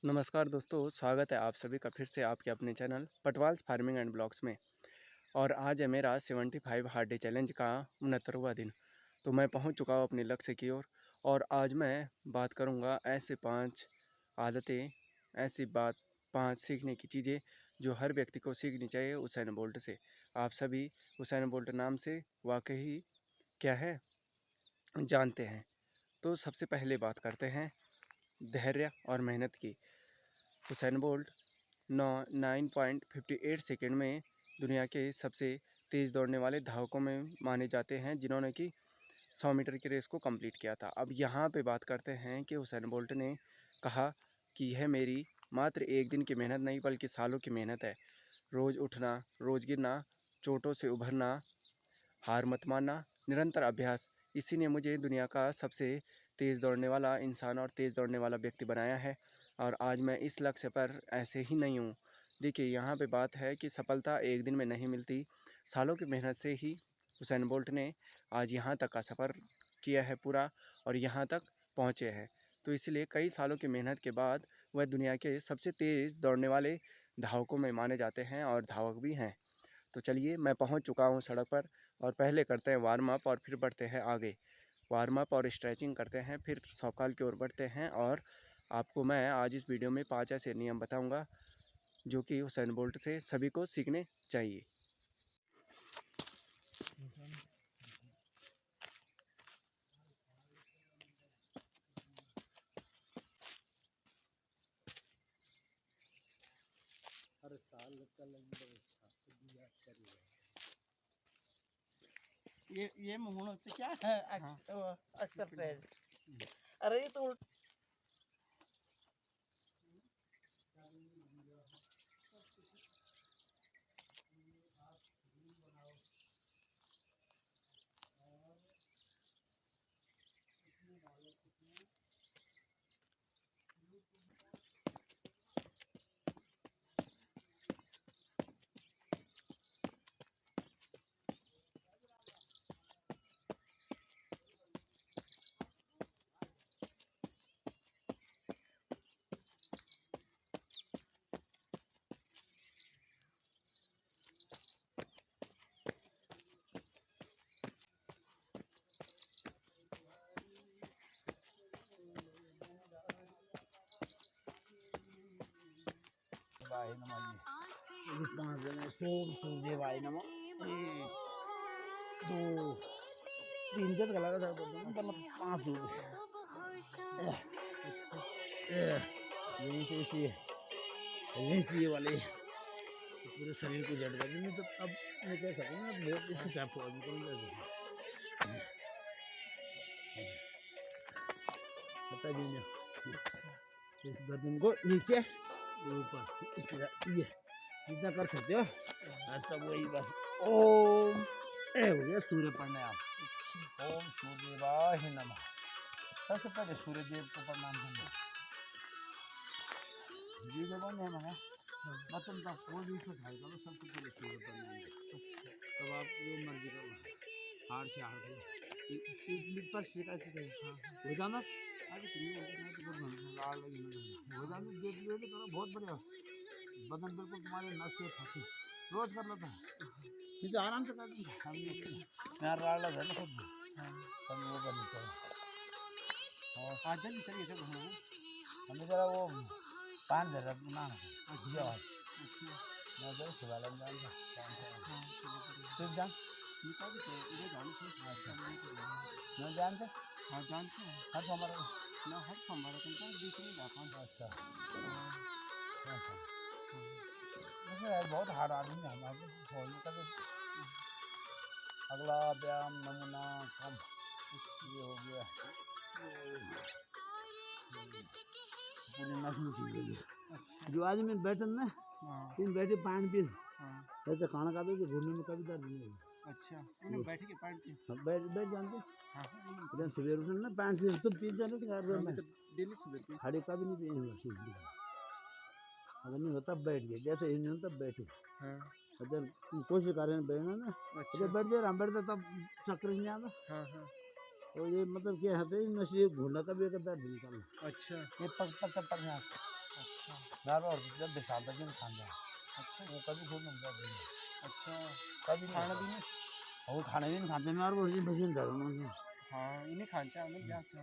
नमस्कार दोस्तों, स्वागत है आप सभी का फिर से आपके अपने चैनल पटवाल्स फार्मिंग एंड ब्लॉग्स में। और आज है मेरा 75 हार्ड डे चैलेंज का 69वां दिन। तो मैं पहुंच चुका हूं अपने लक्ष्य की ओर। और आज मैं बात करूंगा ऐसे 5 आदतें, ऐसी बात 5 सीखने की चीज़ें जो हर व्यक्ति को सीखनी चाहिए उसैन बोल्ट से। आप सभी उसैन बोल्ट नाम से वाकई क्या है जानते हैं। तो सबसे पहले बात करते हैं धैर्य और मेहनत की। उसैन बोल्ट 9.58 सेकंड में दुनिया के सबसे तेज़ दौड़ने वाले धावकों में माने जाते हैं, जिन्होंने कि 100 मीटर की रेस को कंप्लीट किया था। अब यहाँ पे बात करते हैं कि उसैन बोल्ट ने कहा कि यह मेरी मात्र एक दिन की मेहनत नहीं बल्कि सालों की मेहनत है। रोज़ उठना, रोज़ गिरना, चोटों से उभरना, हार मत मानना, निरंतर अभ्यास, इसी ने मुझे दुनिया का सबसे तेज़ दौड़ने वाला इंसान और तेज़ दौड़ने वाला व्यक्ति बनाया है। और आज मैं इस लक्ष्य पर ऐसे ही नहीं हूँ। देखिए, यहाँ पे बात है कि सफलता एक दिन में नहीं मिलती, सालों की मेहनत से ही उसैन बोल्ट ने आज यहाँ तक का सफ़र किया है पूरा, और यहाँ तक पहुँचे हैं। तो इसलिए कई सालों की मेहनत के बाद वह दुनिया के सबसे तेज़ दौड़ने वाले धावकों में माने जाते हैं और धावक भी हैं। तो चलिए, मैं पहुंच चुका हूं सड़क पर, और पहले करते हैं वार्म अप और फिर बढ़ते हैं आगे। वार्म अप और स्ट्रेचिंग करते हैं, फिर सौकाल की ओर बढ़ते हैं। और आपको मैं आज इस वीडियो में 5 ऐसे नियम बताऊंगा जो कि उसैन बोल्ट से सभी को सीखने चाहिए। हर साल कैलेंडर दिया करेगा। ये मोहन तो क्या है एक्सरसाइज। अरे ये तो भाई नमः ये 5 जने सूर्य भाई नमः 1 2 3 जन लगा था तो मतलब 5 हो गए। ये वाले पूरे शरीर को जड़ कर नहीं तो अब मैं कह सकूँ ना बहुत इससे चाप हो पता भी नहीं। इस गर्दन को नीचे ऊपर इस तरह ये जितना कर सकते हो। तब वही बस ओम ए हो गया सूर्य प्रणाम। ओम सूर्यदेवाय नमः। सबसे पहले सूर्य देव को प्रणाम करना। जी जबान है मना मतलब तब कोई भी कुछ है करो सबसे पहले सूर्य प्रणाम। तब आप जो मर्जी करो हार से हार करो पर सीखा हो जाना। अरे लाल हो जाना देख लियो तो करो बहुत बढ़िया। बदन बिल्कुल तुम्हारे नस से फंसी रोज कर लेता है नहीं तो आराम से कर दूँगा। हम यहाँ राड़ लग रहा है ना खुद हम वो करनी चाहिए। और आज जल्दी चलिए जब हमें जरा वो पान दे रहा ना अच्छा मैं जरा सुबह लग जाऊँगा फिर जान निकाल के इधर जाने से अच्छा मैं जान से हाँ जान से हर सोमवार ना हर सोमवार को बीच में जाता हूँ। अच्छा अच्छा वैसे यार बहुत हार्ड आदमी है हमारे फौज का तो अगला व्यायाम नमूना कम ये हो गया पूरी नस में सीख गई। जो आज मैं बैठन ना तीन बैठे पानी पी ऐसे खाना खाते थे घूमने में कभी दर्द नहीं होगा। अच्छा बैठे के पानी पी बैठ जानते हाँ सवेर उठे ना पानी पी तुम पी जाने से डेली सवेर खाड़ी का भी नहीं पी अगर नहीं होता बैठ गए जैसे नहीं होता बैठे अगर कोशिश करें बैठना ना अच्छा बैठ जाए हम बैठते तब चक्कर नहीं आता। हाँ हाँ तो ये मतलब क्या है नशे घूमना का भी एक दर्द निकालना। अच्छा ये पग अच्छा नार और जब बेसाल तक नहीं खाना अच्छा वो कभी खूब मिलता है अच्छा कभी नहीं खाना खाता। भी नहीं और खाने भी नहीं खाते मैं और वो जी भजन कर रहा हूँ हाँ इन्हें खांचा हमें क्या अच्छा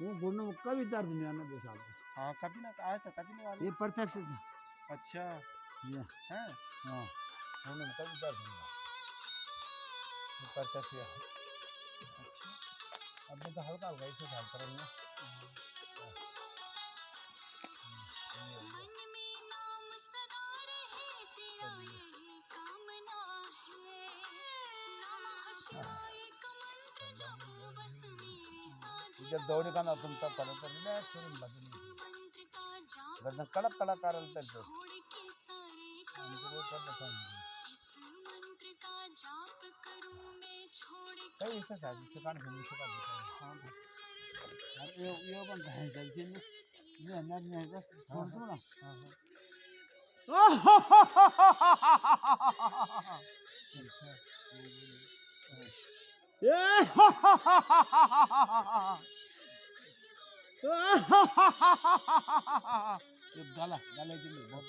वो बोलना वो कभी दर्द नहीं आना बेसाल तक हाँ कभी ना आज तक कभी नहीं वाले ये प्रत्यक्ष से अच्छा ये है हाँ बोलना कभी दर्द नहीं आना ये प्रत्यक्ष से अच्छा अब तो हल्का हल्का इसे ढाल कर रहा जब दौड़ का ना तुम तब करो तो रिलैक्स हो गर्दन कड़क कड़क कर रहे थे हमको वो कर देता हूँ कई ऐसा था जिससे कान घूमने से का देता है हाँ और ये बन भैंस दलची में ये ना नहीं बस छोड़ दो ना ये गाला गाले के लिए बहुत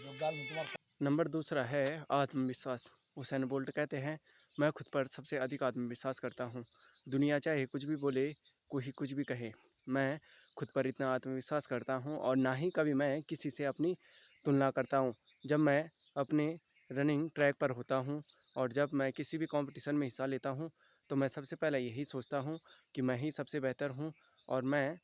जो गाल में तुम्हारा नंबर दूसरा है आत्मविश्वास। हुसैन बोल्ट कहते हैं मैं खुद पर सबसे अधिक आत्मविश्वास करता हूँ। दुनिया चाहे कुछ भी बोले कोई कुछ भी कहे मैं खुद पर इतना आत्मविश्वास करता हूँ और ना ही कभी मैं किसी से अपनी तुलना करता हूँ। जब मैं अपने रनिंग ट्रैक पर होता हूँ और जब मैं किसी भी कंपटीशन में हिस्सा लेता हूँ तो मैं सबसे पहले यही सोचता हूँ कि मैं ही सबसे बेहतर हूँ और मैं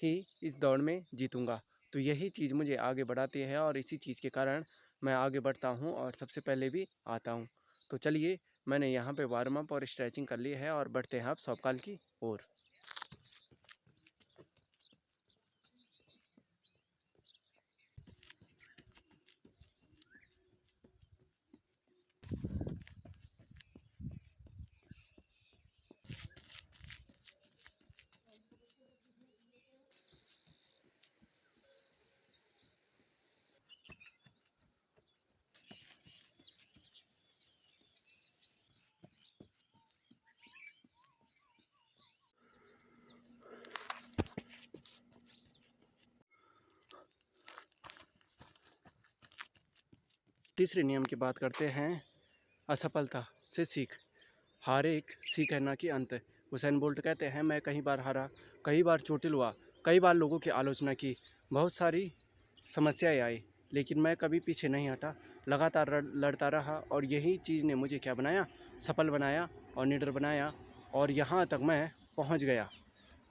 ही इस दौड़ में जीतूँगा। तो यही चीज़ मुझे आगे बढ़ाती है और इसी चीज़ के कारण मैं आगे बढ़ता हूँ और सबसे पहले भी आता हूँ। तो चलिए मैंने यहाँ पे वार्म अप और स्ट्रेचिंग कर ली है और बढ़ते हैं आप सौकाल की ओर। तीसरे नियम की बात करते हैं असफलता से सीख। हार एक सीख है ना कि अंत। हुसैन बोल्ट कहते हैं मैं कई बार हारा, कई बार चोटिल हुआ, कई बार लोगों की आलोचना की, बहुत सारी समस्याएं आई, लेकिन मैं कभी पीछे नहीं हटा, लगातार लड़ता रहा और यही चीज़ ने मुझे क्या बनाया, सफल बनाया और निडर बनाया और यहाँ तक मैं पहुँच गया।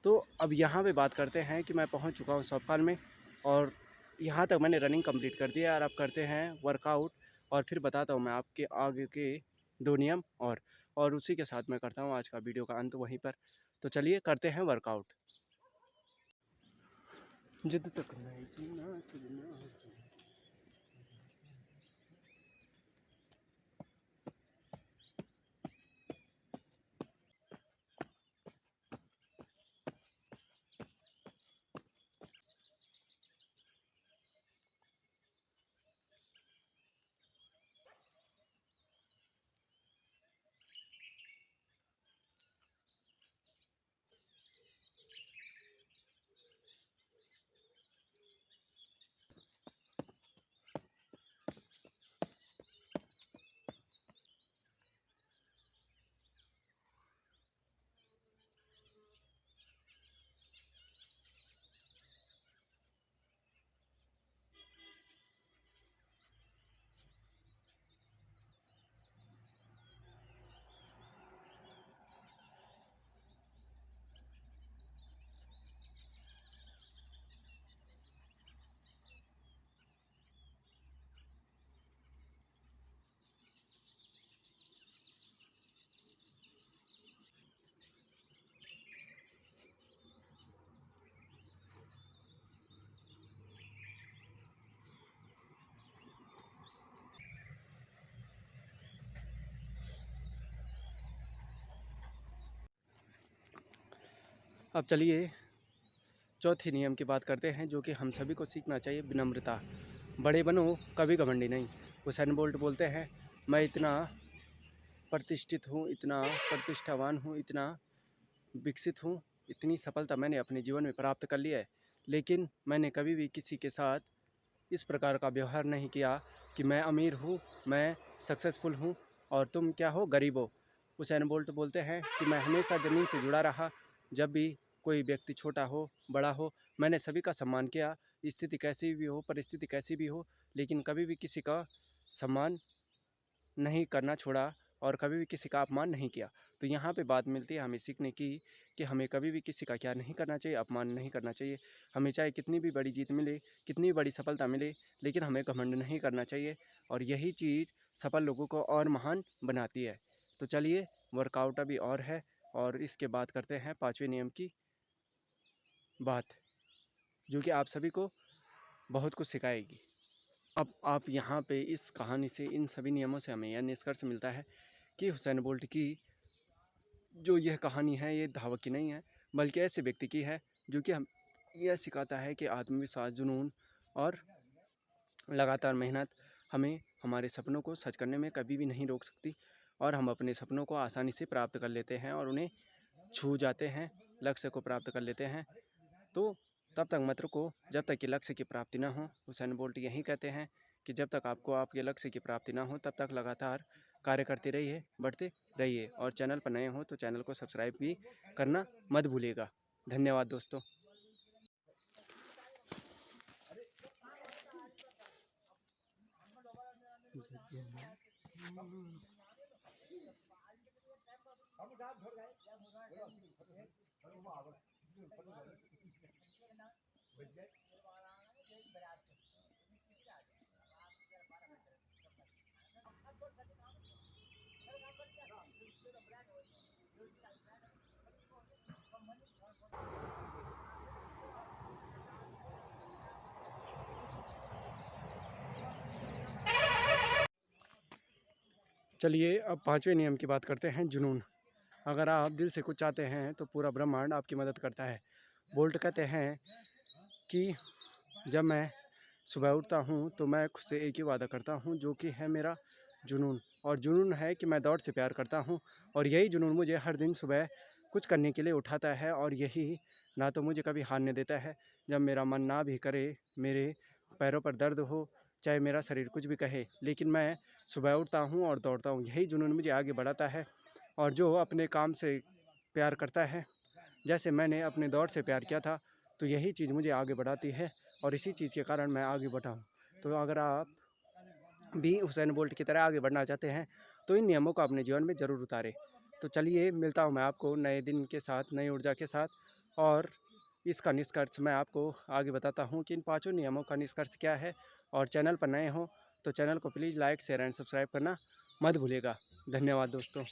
तो अब यहाँ पे बात करते हैं कि मैं पहुँच चुका हूँ सौपाल में और यहाँ तक मैंने रनिंग कंप्लीट कर दिया और अब करते हैं वर्कआउट और फिर बताता हूँ मैं आपके आगे के 2 नियम और उसी के साथ मैं करता हूँ आज का वीडियो का अंत वहीं पर। तो चलिए करते हैं वर्कआउट। जिद तक नहीं जीना सीखना। अब चलिए चौथे नियम की बात करते हैं जो कि हम सभी को सीखना चाहिए, विनम्रता। बड़े बनो कभी घमंडी नहीं। हुसैन बोल्ट बोलते हैं मैं इतना प्रतिष्ठित हूँ, इतना प्रतिष्ठावान हूँ, इतना विकसित हूँ, इतनी सफलता मैंने अपने जीवन में प्राप्त कर लिया है, लेकिन मैंने कभी भी किसी के साथ इस प्रकार का व्यवहार नहीं किया कि मैं अमीर हूँ, मैं सक्सेसफुल हूँ और तुम क्या हो, गरीब हो। उसैन बोल्ट बोलते हैं कि मैं हमेशा ज़मीन से जुड़ा रहा। जब भी कोई व्यक्ति छोटा हो, बड़ा हो, मैंने सभी का सम्मान किया, स्थिति कैसी भी हो, परिस्थिति कैसी भी हो, लेकिन कभी भी किसी का सम्मान नहीं करना छोड़ा और कभी भी किसी का अपमान नहीं किया। तो यहाँ पे बात मिलती है हमें सीखने की कि हमें कभी भी किसी का क्या नहीं करना चाहिए, अपमान नहीं करना चाहिए। हमें चाहे कितनी भी बड़ी जीत मिले, कितनी बड़ी सफलता मिले, लेकिन हमें घमंड नहीं करना चाहिए और यही चीज़ सफल लोगों को और महान बनाती है। तो चलिए, वर्कआउट अभी और है और इसके बाद करते हैं 5वें नियम की बात, जो कि आप सभी को बहुत कुछ सिखाएगी। अब आप यहाँ पे इस कहानी से, इन सभी नियमों से हमें यह निष्कर्ष मिलता है कि हुसैन बोल्ट की जो यह कहानी है, ये धावक की नहीं है, बल्कि ऐसे व्यक्ति की है जो कि हम यह सिखाता है कि आत्मविश्वास, जुनून और लगातार मेहनत हमें हमारे सपनों को सच करने में कभी भी नहीं रोक सकती और हम अपने सपनों को आसानी से प्राप्त कर लेते हैं और उन्हें छू जाते हैं, लक्ष्य को प्राप्त कर लेते हैं। तो तब तक मत रुको जब तक कि लक्ष्य की प्राप्ति ना हो। हुसैन बोल्ट यही कहते हैं कि जब तक आपको आपके लक्ष्य की प्राप्ति ना हो, तब तक लगातार कार्य करते रहिए, बढ़ते रहिए और चैनल पर नए हो तो चैनल को सब्सक्राइब भी करना मत भूलिएगा। धन्यवाद दोस्तों। चलिए अब 5वें नियम की बात करते हैं, जुनून। अगर आप दिल से कुछ चाहते हैं तो पूरा ब्रह्मांड आपकी मदद करता है। बोल्ट कहते हैं कि जब मैं सुबह उठता हूँ तो मैं खुद से एक ही वादा करता हूँ, जो कि है मेरा जुनून। और जुनून है कि मैं दौड़ से प्यार करता हूँ और यही जुनून मुझे हर दिन सुबह कुछ करने के लिए उठाता है और यही ना तो मुझे कभी हारने देता है। जब मेरा मन ना भी करे, मेरे पैरों पर दर्द हो, चाहे मेरा शरीर कुछ भी कहे, लेकिन मैं सुबह उठता हूँ और दौड़ता हूँ। यही जुनून मुझे आगे बढ़ाता है। और जो अपने काम से प्यार करता है, जैसे मैंने अपने दौड़ से प्यार किया था, तो यही चीज़ मुझे आगे बढ़ाती है और इसी चीज़ के कारण मैं आगे बढ़ा हूँ। तो अगर आप भी हुसैन बोल्ट की तरह आगे बढ़ना चाहते हैं तो इन नियमों को अपने जीवन में ज़रूर उतारें। तो चलिए, मिलता हूँ मैं आपको नए दिन के साथ, नई ऊर्जा के साथ, और इसका निष्कर्ष मैं आपको आगे बताता हूँ कि इन 5 नियमों का निष्कर्ष क्या है। और चैनल पर नए हो तो चैनल को please like, share and subscribe करना मत भूलिएगा। धन्यवाद दोस्तों।